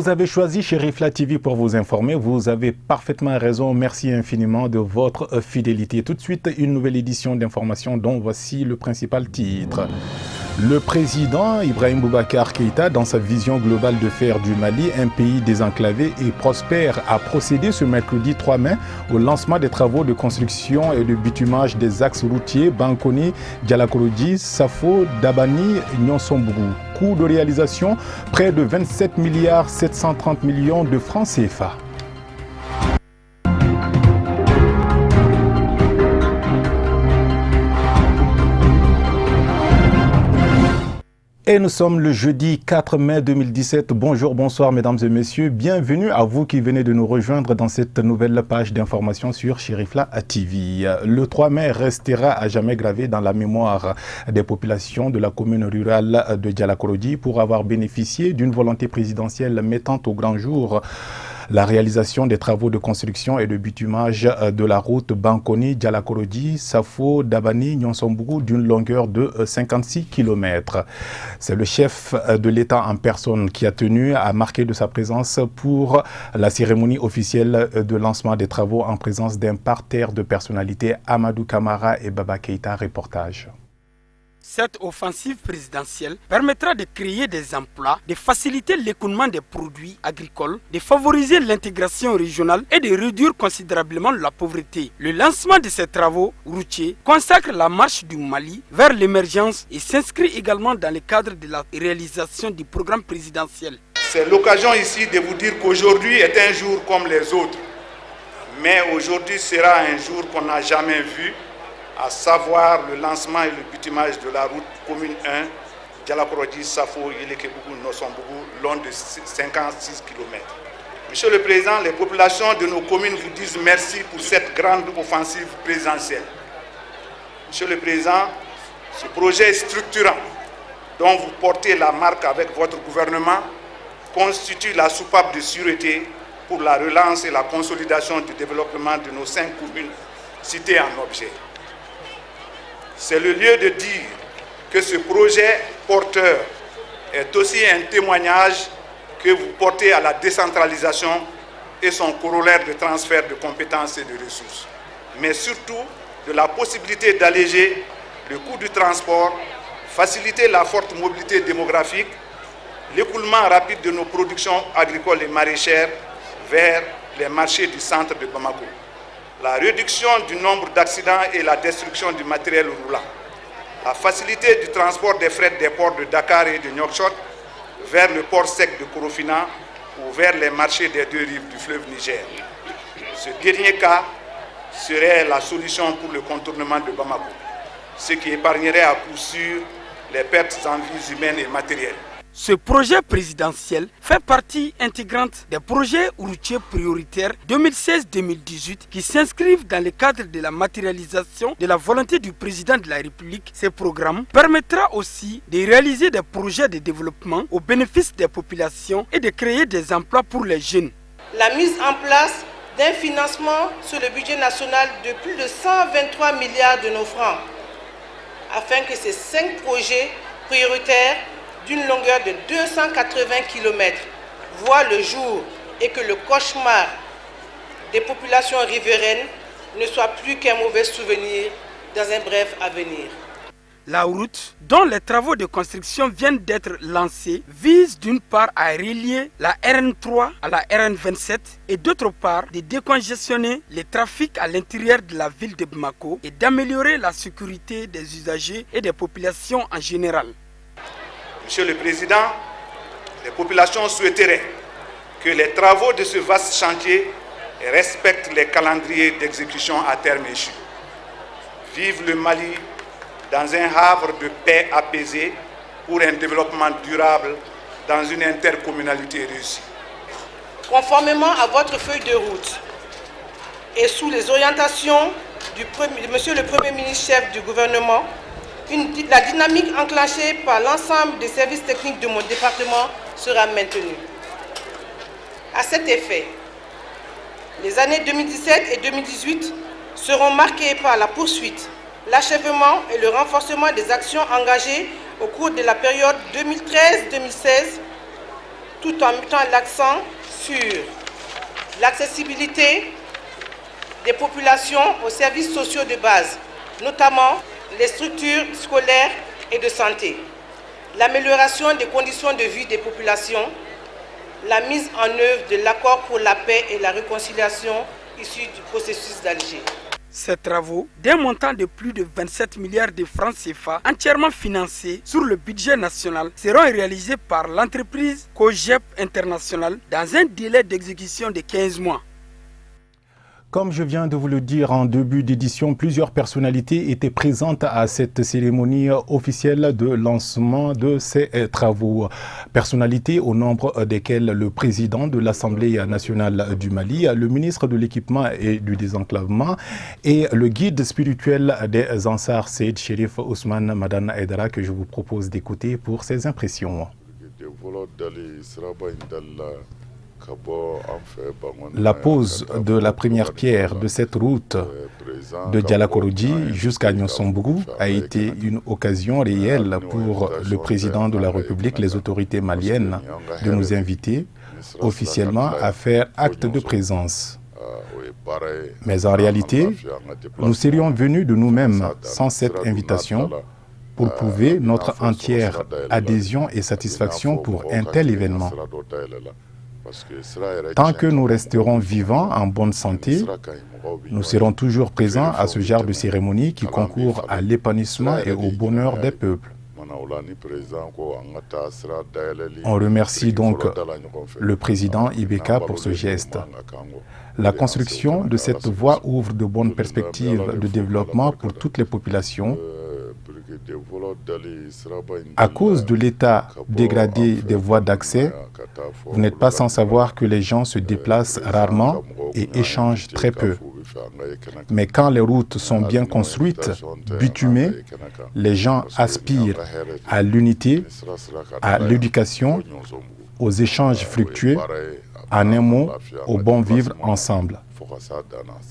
Vous avez choisi Chérifla TV pour vous informer. Vous avez parfaitement raison. Merci infiniment de votre fidélité. Tout de suite, une nouvelle édition d'information dont voici le principal titre. Le président Ibrahim Boubacar Keïta, dans sa vision globale de faire du Mali un pays désenclavé et prospère, a procédé ce mercredi 3 mai au lancement des travaux de construction et de bitumage des axes routiers Bankoni, Dialakorodji, Safo, Dabani, Nyonsombougou. Coût de réalisation, près de 27 milliards 730 millions de francs CFA. Et nous sommes le jeudi 4 mai 2017. Bonjour, bonsoir mesdames et messieurs. Bienvenue à vous qui venez de nous rejoindre dans cette nouvelle page d'information sur Chérifla TV. Le 3 mai restera à jamais gravé dans la mémoire des populations de la commune rurale de Dialakorodji pour avoir bénéficié d'une volonté présidentielle mettant au grand jour la réalisation des travaux de construction et de bitumage de la route Bankoni, Dialakorodji, Safo, Dabani, Nyonsombougou d'une longueur de 56 km. C'est le chef de l'État en personne qui a tenu à marquer de sa présence pour la cérémonie officielle de lancement des travaux en présence d'un parterre de personnalités. Amadou Kamara et Baba Keïta, reportage. Cette offensive présidentielle permettra de créer des emplois, de faciliter l'écoulement des produits agricoles, de favoriser l'intégration régionale et de réduire considérablement la pauvreté. Le lancement de ces travaux routiers consacre la marche du Mali vers l'émergence et s'inscrit également dans le cadre de la réalisation du programme présidentiel. C'est l'occasion ici de vous dire qu'aujourd'hui est un jour comme les autres. Mais aujourd'hui sera un jour qu'on n'a jamais vu, à savoir le lancement et le bitumage de la route commune 1, Dialakorodji, Safo, Yelekebougou, Nyonsombougou, long de 56 km. Monsieur le Président, les populations de nos communes vous disent merci pour cette grande offensive présidentielle. Monsieur le Président, ce projet est structurant dont vous portez la marque avec votre gouvernement constitue la soupape de sûreté pour la relance et la consolidation du développement de nos 5 communes citées en objet. C'est le lieu de dire que ce projet porteur est aussi un témoignage que vous portez à la décentralisation et son corollaire de transfert de compétences et de ressources, mais surtout de la possibilité d'alléger le coût du transport, faciliter la forte mobilité démographique, l'écoulement rapide de nos productions agricoles et maraîchères vers les marchés du centre de Bamako, la réduction du nombre d'accidents et la destruction du matériel roulant, la facilité du transport des fret des ports de Dakar et de Nouakchott vers le port sec de Korofina ou vers les marchés des deux rives du fleuve Niger. Ce dernier cas serait la solution pour le contournement de Bamako, ce qui épargnerait à coup sûr les pertes en vies humaines et matérielles. Ce projet présidentiel fait partie intégrante des projets routiers prioritaires 2016-2018 qui s'inscrivent dans le cadre de la matérialisation de la volonté du président de la République. Ce programme permettra aussi de réaliser des projets de développement au bénéfice des populations et de créer des emplois pour les jeunes. La mise en place d'un financement sur le budget national de plus de 123 milliards de nos francs afin que ces 5 projets prioritaires d'une longueur de 280 km voit le jour et que le cauchemar des populations riveraines ne soit plus qu'un mauvais souvenir dans un bref avenir. La route, dont les travaux de construction viennent d'être lancés, vise d'une part à relier la RN3 à la RN27 et d'autre part de décongestionner le trafic à l'intérieur de la ville de Bamako et d'améliorer la sécurité des usagers et des populations en général. Monsieur le Président, les populations souhaiteraient que les travaux de ce vaste chantier respectent les calendriers d'exécution à terme échu. Vive le Mali dans un havre de paix apaisé pour un développement durable dans une intercommunalité réussie. Conformément à votre feuille de route et sous les orientations de Monsieur le Premier ministre chef du gouvernement, la dynamique enclenchée par l'ensemble des services techniques de mon département sera maintenue. À cet effet, les années 2017 et 2018 seront marquées par la poursuite, l'achèvement et le renforcement des actions engagées au cours de la période 2013-2016 tout en mettant l'accent sur l'accessibilité des populations aux services sociaux de base, notamment les structures scolaires et de santé, l'amélioration des conditions de vie des populations, la mise en œuvre de l'accord pour la paix et la réconciliation issu du processus d'Alger. Ces travaux, d'un montant de plus de 27 milliards de francs CFA, entièrement financés sur le budget national, seront réalisés par l'entreprise COGEP International dans un délai d'exécution de 15 mois. Comme je viens de vous le dire en début d'édition, plusieurs personnalités étaient présentes à cette cérémonie officielle de lancement de ces travaux. Personnalités au nombre desquelles le président de l'Assemblée nationale du Mali, le ministre de l'Équipement et du Désenclavement et le guide spirituel des Ansar, Seyd Cherif Ousmane Madane Aidara, que je vous propose d'écouter pour ses impressions. La pose de la première pierre de cette route de Dialakorodji jusqu'à Nyonsombougou a été une occasion réelle pour le président de la République, les autorités maliennes, de nous inviter officiellement à faire acte de présence. Mais en réalité, nous serions venus de nous-mêmes sans cette invitation pour prouver notre entière adhésion et satisfaction pour un tel événement. Tant que nous resterons vivants, en bonne santé, nous serons toujours présents à ce genre de cérémonie qui concourt à l'épanouissement et au bonheur des peuples. On remercie donc le président Ibeka pour ce geste. La construction de cette voie ouvre de bonnes perspectives de développement pour toutes les populations. À cause de l'état dégradé des voies d'accès, vous n'êtes pas sans savoir que les gens se déplacent rarement et échangent très peu. Mais quand les routes sont bien construites, bitumées, les gens aspirent à l'unité, à l'éducation, aux échanges fructueux, en un mot, au bon vivre ensemble.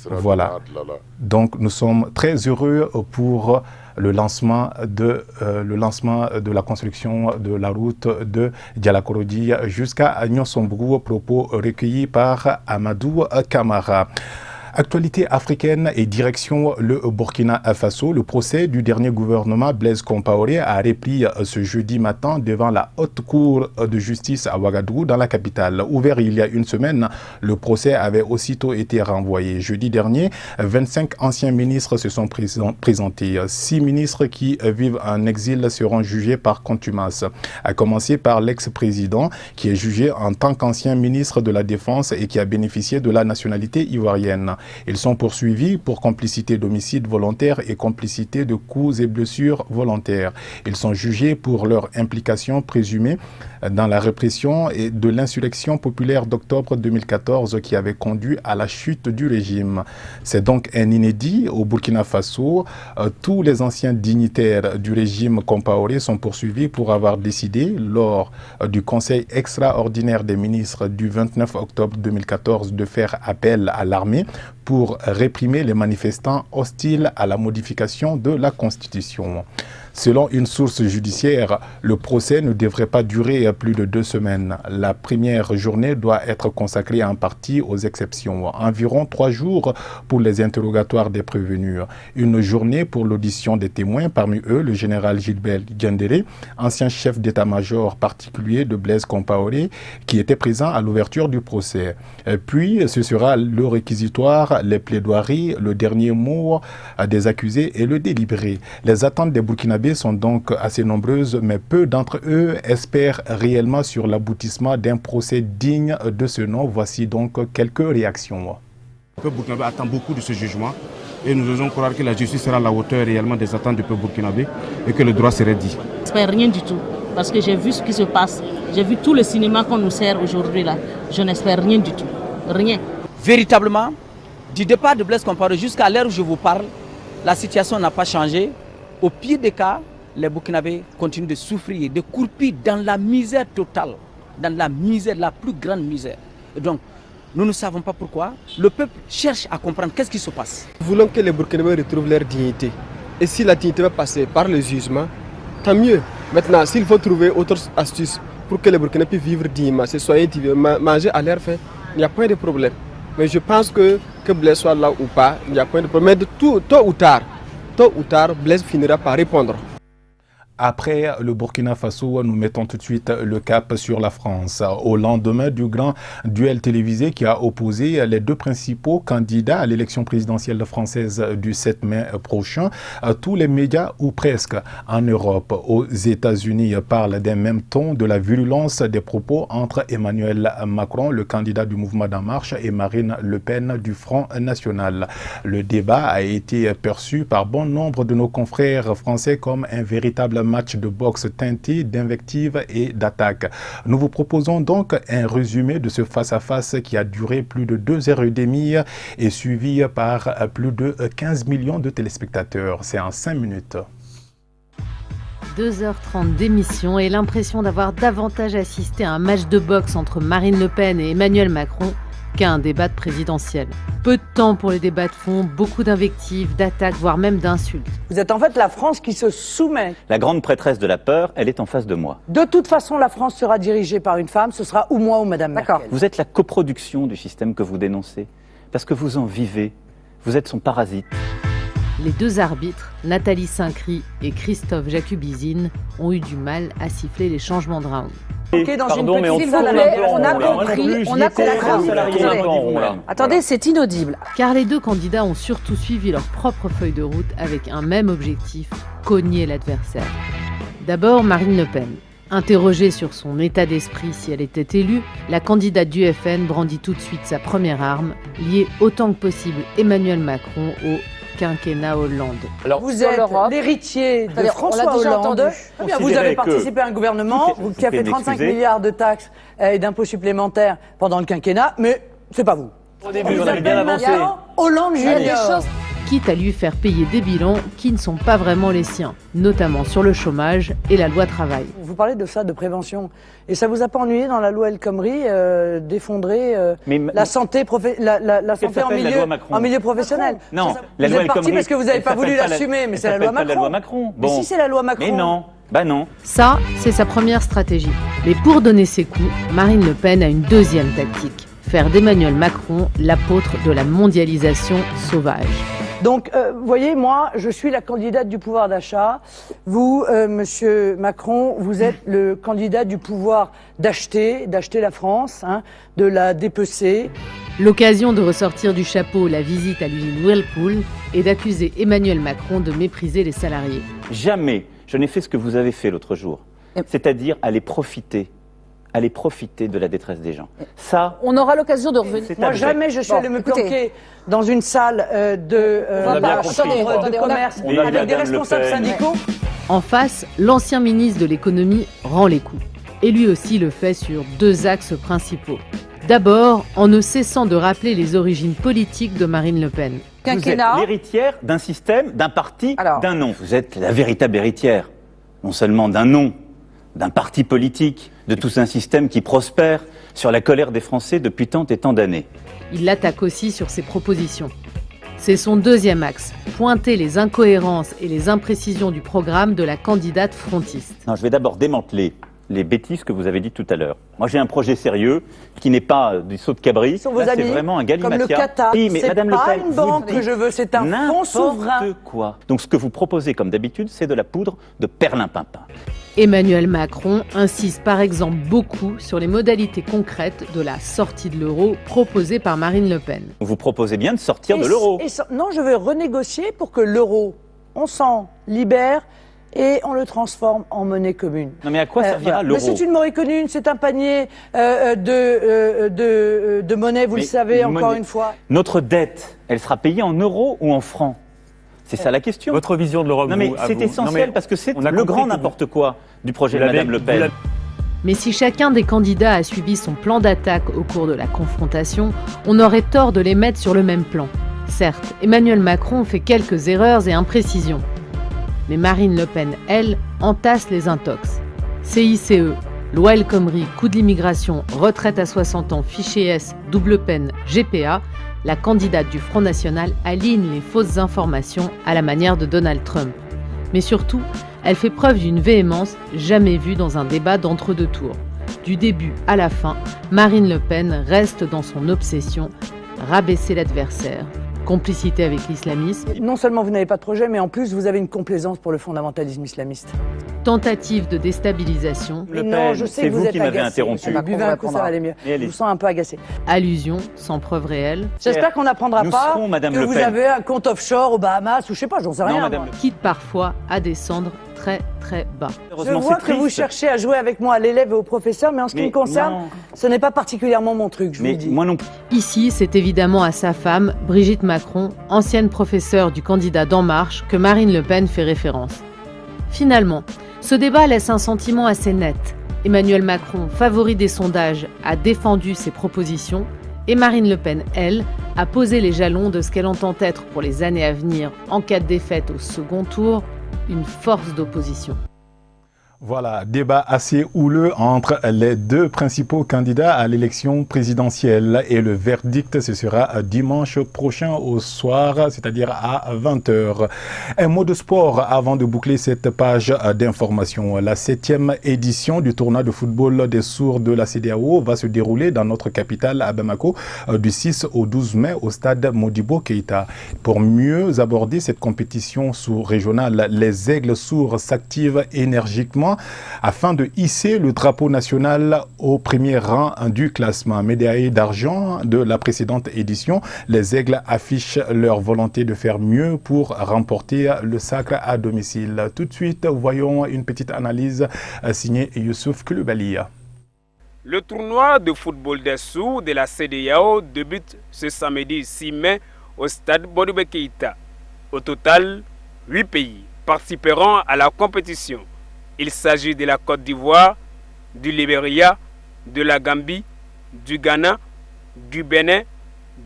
Voilà. Donc nous sommes très heureux pour le lancement de la construction de la route de Dialakorodji jusqu'à Nyonsombougou, propos recueillis par Amadou Kamara. Actualité africaine et direction le Burkina Faso. Le procès du dernier gouvernement Blaise Compaoré a repris ce jeudi matin devant la haute cour de justice à Ouagadougou dans la capitale. Ouvert il y a une semaine, le procès avait aussitôt été renvoyé. Jeudi dernier, 25 anciens ministres se sont présentés. 6 ministres qui vivent en exil seront jugés par contumace, à commencer par l'ex-président qui est jugé en tant qu'ancien ministre de la Défense et qui a bénéficié de la nationalité ivoirienne. Ils sont poursuivis pour complicité d'homicide volontaire et complicité de coups et blessures volontaires. Ils sont jugés pour leur implication présumée dans la répression et de l'insurrection populaire d'octobre 2014 qui avait conduit à la chute du régime. C'est donc un inédit au Burkina Faso. Tous les anciens dignitaires du régime Compaoré sont poursuivis pour avoir décidé, lors du Conseil extraordinaire des ministres du 29 octobre 2014, de faire appel à l'armée pour réprimer les manifestants hostiles à la modification de la Constitution. Selon une source judiciaire, le procès ne devrait pas durer plus de 2 semaines. La première journée doit être consacrée en partie aux exceptions. Environ 3 jours pour les interrogatoires des prévenus. Une journée pour l'audition des témoins, parmi eux le général Gilbert Diendéré, ancien chef d'état-major particulier de Blaise Compaoré, qui était présent à l'ouverture du procès. Puis, ce sera le réquisitoire, les plaidoiries, le dernier mot des accusés et le délibéré. Les attentes des Burkinabés sont donc assez nombreuses, mais peu d'entre eux espèrent réellement sur l'aboutissement d'un procès digne de ce nom. Voici donc quelques réactions. Le peuple burkinabé attend beaucoup de ce jugement et nous osons croire que la justice sera à la hauteur réellement des attentes du peuple burkinabé et que le droit serait dit. Je n'espère rien du tout parce que j'ai vu ce qui se passe. J'ai vu tout le cinéma qu'on nous sert aujourd'hui là. Je n'espère rien du tout. Rien. Véritablement, du départ de Blaise Compaoré jusqu'à l'heure où je vous parle, la situation n'a pas changé. Au pire des cas, les Burkinabés continuent de souffrir, de croupir dans la misère totale, dans la misère, la plus grande misère. Et donc, nous ne savons pas pourquoi. Le peuple cherche à comprendre qu'est-ce qui se passe. Nous voulons que les Burkinabés retrouvent leur dignité. Et si la dignité va passer par le jugement, tant mieux. Maintenant, s'il faut trouver autre astuce pour que les Burkinabés puissent vivre dignement, se soigner, manger à leur faim, il n'y a pas de problème. Mais je pense que Blaise soit là ou pas, il n'y a pas de problème. Mais tôt ou tard, Blaise finira par répondre. Après le Burkina Faso, nous mettons tout de suite le cap sur la France. Au lendemain du grand duel télévisé qui a opposé les deux principaux candidats à l'élection présidentielle française du 7 mai prochain, tous les médias, ou presque, en Europe, aux États-Unis, parlent d'un même ton de la virulence des propos entre Emmanuel Macron, le candidat du mouvement d'En Marche, et Marine Le Pen du Front National. Le débat a été perçu par bon nombre de nos confrères français comme un véritable match de boxe teinté d'invectives et d'attaques. Nous vous proposons donc un résumé de ce face-à-face qui a duré plus de 2h30 et suivi par plus de 15 millions de téléspectateurs. C'est en 5 minutes. 2h30 d'émission et l'impression d'avoir davantage assisté à un match de boxe entre Marine Le Pen et Emmanuel Macron qu'à un débat de présidentiel. Peu de temps pour les débats de fond, beaucoup d'invectives, d'attaques, voire même d'insultes. Vous êtes en fait la France qui se soumet. La grande prêtresse de la peur, elle est en face de moi. De toute façon, la France sera dirigée par une femme, ce sera ou moi ou Madame Merkel. Vous êtes la coproduction du système que vous dénoncez, parce que vous en vivez, vous êtes son parasite. Les deux arbitres, Nathalie Saint-Cry et Christophe Jacubizine, ont eu du mal à siffler les changements de round. Okay, dans pardon, une petite on a compris. Attendez, c'est inaudible. Car les deux candidats ont surtout suivi leur propre feuille de route avec un même objectif, cogner l'adversaire. D'abord, Marine Le Pen. Interrogée sur son état d'esprit si elle était élue, la candidate du FN brandit tout de suite sa première arme, lier autant que possible Emmanuel Macron au quinquennat Hollande. Alors, vous êtes l'héritier de François Hollande. Vous avez participé à un gouvernement qui a fait 35 milliards de taxes et d'impôts supplémentaires pendant le quinquennat, mais c'est pas vous. Au début, on avait bien avancé. Hollande Junior. Quitte à lui faire payer des bilans qui ne sont pas vraiment les siens, notamment sur le chômage et la loi travail. Vous parlez de ça, de prévention, et ça vous a pas ennuyé dans la loi El Khomri d'effondrer la santé, la santé en milieu professionnel? Non, la loi El Khomri, parce que vous n'avez pas voulu l'assumer, mais c'est la loi Macron. La loi Macron. Bon. Mais si c'est la loi Macron. Mais non. Bah non. Ça, c'est sa première stratégie. Mais pour donner ses coups, Marine Le Pen a une deuxième tactique. Faire d'Emmanuel Macron l'apôtre de la mondialisation sauvage. Donc, vous voyez, moi, je suis la candidate du pouvoir d'achat. Vous, monsieur Macron, vous êtes le candidat du pouvoir d'acheter la France, hein, de la dépecer. L'occasion de ressortir du chapeau la visite à l'usine Whirlpool et d'accuser Emmanuel Macron de mépriser les salariés. Jamais je n'ai fait ce que vous avez fait l'autre jour, c'est-à-dire aller profiter de la détresse des gens. Ça, on aura l'occasion de revenir. Moi, jamais je suis allé me planquer dans une salle de commerce avec des responsables syndicaux. En face, l'ancien ministre de l'économie rend les coups. Et lui aussi le fait sur deux axes principaux. D'abord, en ne cessant de rappeler les origines politiques de Marine Le Pen. Vous êtes l'héritière d'un système, d'un parti, d'un nom. Vous êtes la véritable héritière, non seulement d'un nom, d'un parti politique, de tout un système qui prospère sur la colère des Français depuis tant et tant d'années. Il l'attaque aussi sur ses propositions. C'est son deuxième axe, pointer les incohérences et les imprécisions du programme de la candidate frontiste. Non, je vais d'abord démanteler les bêtises que vous avez dites tout à l'heure. Moi, j'ai un projet sérieux qui n'est pas du saut de cabri. C'est vraiment un galimatia. Comme le Qatar, oui, c'est pas une banque que je veux, c'est un fonds souverain. N'importe quoi. Donc, ce que vous proposez, comme d'habitude, c'est de la poudre de perlimpinpin. Emmanuel Macron insiste par exemple beaucoup sur les modalités concrètes de la sortie de l'euro proposée par Marine Le Pen. Vous proposez bien de sortir de l'euro. Non, je veux renégocier pour que l'euro, on s'en libère et on le transforme en monnaie commune. Non mais à quoi servira l'euro? C'est une monnaie commune, c'est un panier de monnaie, vous le savez, encore une fois. Notre dette, elle sera payée en euros ou en francs? C'est ça la question. Votre vision de l'Europe. Non mais c'est essentiel parce que c'est le grand n'importe quoi du projet de Madame Le Pen. Mais si chacun des candidats a suivi son plan d'attaque au cours de la confrontation, on aurait tort de les mettre sur le même plan. Certes, Emmanuel Macron fait quelques erreurs et imprécisions. Mais Marine Le Pen, elle, entasse les intox. CICE, loi El Khomri, coût de l'immigration, retraite à 60 ans, fichier S, double peine, GPA, la candidate du Front National aligne les fausses informations à la manière de Donald Trump. Mais surtout, elle fait preuve d'une véhémence jamais vue dans un débat d'entre-deux tours. Du début à la fin, Marine Le Pen reste dans son obsession, rabaisser l'adversaire. Complicité avec l'islamisme. Non seulement vous n'avez pas de projet, mais en plus vous avez une complaisance pour le fondamentalisme islamiste. Tentative de déstabilisation. Le Pen, je sais que vous êtes qui m'avez agacé. interrompu. Buvez un coup, ça va aller mieux. Je vous sens un peu agacé. Allusion sans preuve réelle. J'espère qu'on n'apprendra pas Madame que Le vous Pen. avez un compte offshore aux Bahamas ou je sais pas, j'en sais rien. Madame Quitte parfois à descendre très très bas. Je vois que vous cherchez à jouer avec moi à l'élève et au professeur, mais en ce qui me concerne, ce n'est pas particulièrement mon truc, je vous le dis. Moi non plus. Ici, c'est évidemment à sa femme, Brigitte Macron, ancienne professeure du candidat d'En Marche, que Marine Le Pen fait référence. Finalement, ce débat laisse un sentiment assez net. Emmanuel Macron, favori des sondages, a défendu ses propositions et Marine Le Pen, elle, a posé les jalons de ce qu'elle entend être pour les années à venir, en cas de défaite au second tour, une force d'opposition. Voilà, débat assez houleux entre les deux principaux candidats à l'élection présidentielle et le verdict, ce sera dimanche prochain au soir, c'est-à-dire à 20h. Un mot de sport avant de boucler cette page d'information. La 7e édition du tournoi de football des sourds de la CEDEAO va se dérouler dans notre capitale à Bamako du 6 au 12 mai au stade Modibo Keïta. Pour mieux aborder cette compétition sous-régionale, les aigles sourds s'activent énergiquement afin de hisser le drapeau national au premier rang du classement. Médaillés d'argent de la précédente édition, les aigles affichent leur volonté de faire mieux pour remporter le sacre à domicile. Tout de suite, voyons une petite analyse signée Youssouf Koulibaly. Le tournoi de football des sourds de la CEDEAO débute ce samedi 6 mai au stade Modibo Keïta. Au total, 8 pays participeront à la compétition. Il s'agit de la Côte d'Ivoire, du Libéria, de la Gambie, du Ghana, du Bénin,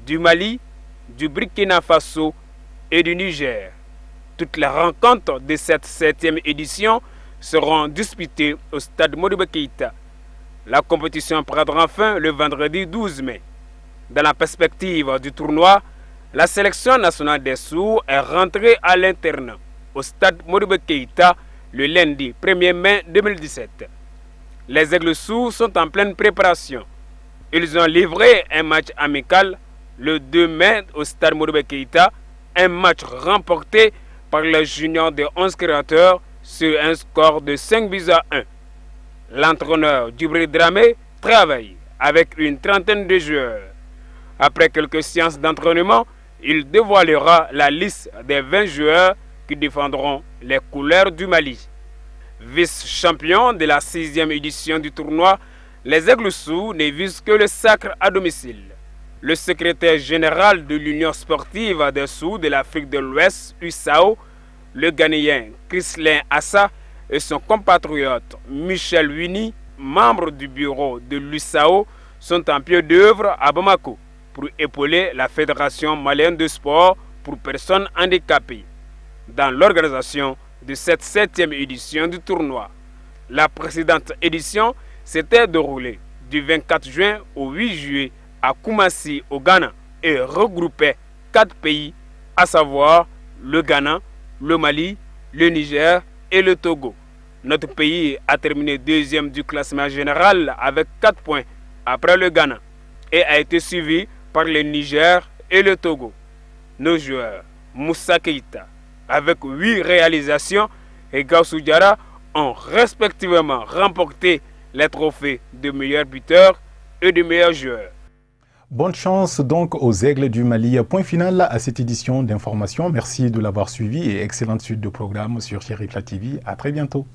du Mali, du Burkina Faso et du Niger. Toutes les rencontres de cette 7e édition seront disputées au stade Modibo Keïta. La compétition prendra fin le vendredi 12 mai. Dans la perspective du tournoi, la sélection nationale des sourds est rentrée à l'internat au stade Modibo Keïta le lundi 1er mai 2017. Les aigles sourds sont en pleine préparation. Ils ont livré un match amical le 2 mai au stade Modibo Keïta, un match remporté par les juniors de 11 créateurs sur un score de 5-1. L'entraîneur Djibril Dramé travaille avec une trentaine de joueurs. Après quelques séances d'entraînement, il dévoilera la liste des 20 joueurs qui défendront les couleurs du Mali. Vice-champion de la 6e édition du tournoi, les aigles sourds ne visent que le sacre à domicile. Le secrétaire général de l'Union sportive des sourds de l'Afrique de l'Ouest, USAO, le Ghanéen Chrislin Assa et son compatriote Michel Wini, membre du bureau de l'USAO, sont en pied d'œuvre à Bamako pour épauler la Fédération malienne de sport pour personnes handicapées dans l'organisation de cette 7e édition du tournoi. La précédente édition s'était déroulée du 24 juin au 8 juillet à Koumassi au Ghana et regroupait 4 pays, à savoir le Ghana, le Mali, le Niger et le Togo. Notre pays a terminé 2e du classement général avec 4 points après le Ghana et a été suivi par le Niger et le Togo. Nos joueurs, Moussa Keïta, avec 8 réalisations, et Gaussou Diarra ont respectivement remporté les trophées de meilleur buteur et de meilleur joueur. Bonne chance donc aux aigles du Mali. Point final à cette édition d'information. Merci de l'avoir suivi et excellente suite de programme sur Chérifla TV. À très bientôt.